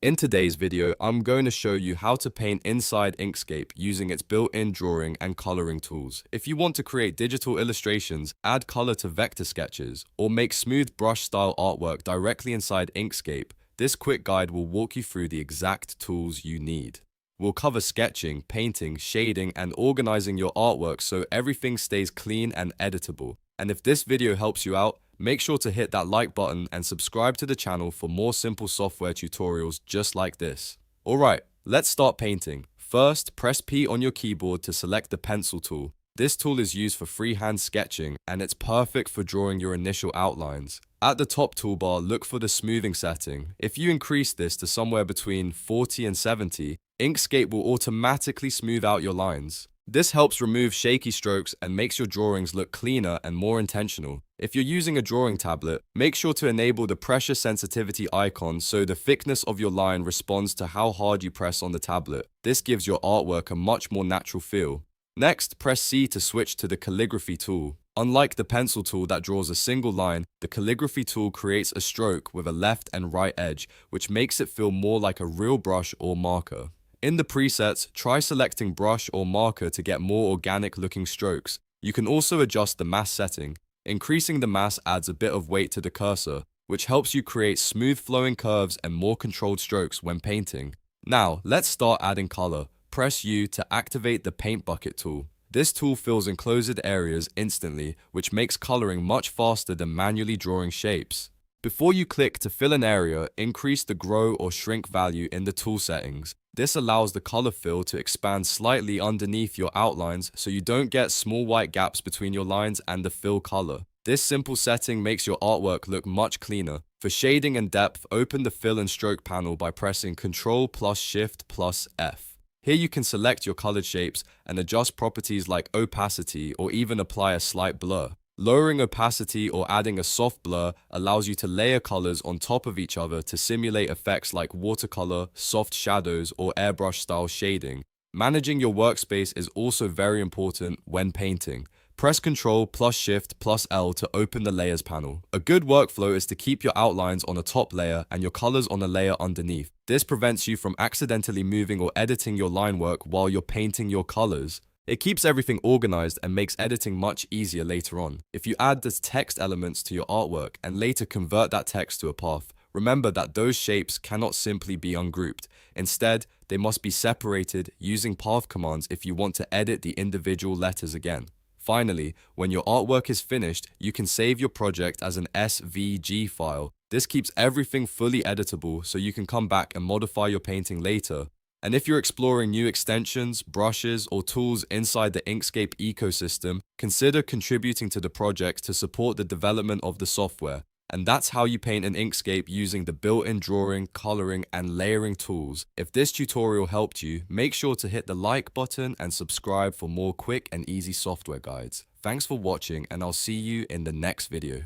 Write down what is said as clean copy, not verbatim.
In today's video, I'm going to show you how to paint inside Inkscape using its built-in drawing and coloring tools. If you want to create digital illustrations, add color to vector sketches, or make smooth brush-style artwork directly inside Inkscape, this quick guide will walk you through the exact tools you need. We'll cover sketching, painting, shading, and organizing your artwork so everything stays clean and editable. And if this video helps you out, make sure to hit that like button and subscribe to the channel for more simple software tutorials just like this. Alright, let's start painting. First, press P on your keyboard to select the pencil tool. This tool is used for freehand sketching and it's perfect for drawing your initial outlines. At the top toolbar, look for the smoothing setting. If you increase this to somewhere between 40 and 70, Inkscape will automatically smooth out your lines. This helps remove shaky strokes and makes your drawings look cleaner and more intentional. If you're using a drawing tablet, make sure to enable the pressure sensitivity icon so the thickness of your line responds to how hard you press on the tablet. This gives your artwork a much more natural feel. Next, press C to switch to the Calligraphy tool. Unlike the pencil tool that draws a single line, the Calligraphy tool creates a stroke with a left and right edge, which makes it feel more like a real brush or marker. In the presets, try selecting brush or marker to get more organic looking strokes. You can also adjust the mass setting. Increasing the mass adds a bit of weight to the cursor, which helps you create smooth flowing curves and more controlled strokes when painting. Now, let's start adding color. Press U to activate the Paint Bucket tool. This tool fills enclosed areas instantly, which makes coloring much faster than manually drawing shapes. Before you click to fill an area, increase the grow or shrink value in the tool settings. This allows the color fill to expand slightly underneath your outlines so you don't get small white gaps between your lines and the fill color. This simple setting makes your artwork look much cleaner. For shading and depth, open the fill and stroke panel by pressing Ctrl plus Shift plus F. Here you can select your colored shapes and adjust properties like opacity or even apply a slight blur. Lowering opacity or adding a soft blur allows you to layer colors on top of each other to simulate effects like watercolor, soft shadows, or airbrush style shading. Managing your workspace is also very important when painting. Press Ctrl plus Shift plus L to open the layers panel. A good workflow is to keep your outlines on a top layer and your colors on a layer underneath. This prevents you from accidentally moving or editing your line work while you're painting your colors. It keeps everything organized and makes editing much easier later on. If you add the text elements to your artwork and later convert that text to a path, remember that those shapes cannot simply be ungrouped. Instead, they must be separated using path commands if you want to edit the individual letters again. Finally, when your artwork is finished, you can save your project as an SVG file. This keeps everything fully editable so you can come back and modify your painting later. And if you're exploring new extensions, brushes, or tools inside the Inkscape ecosystem, consider contributing to the project to support the development of the software. And that's how you paint in Inkscape using the built-in drawing, coloring, and layering tools. If this tutorial helped you, make sure to hit the like button and subscribe for more quick and easy software guides. Thanks for watching, and I'll see you in the next video.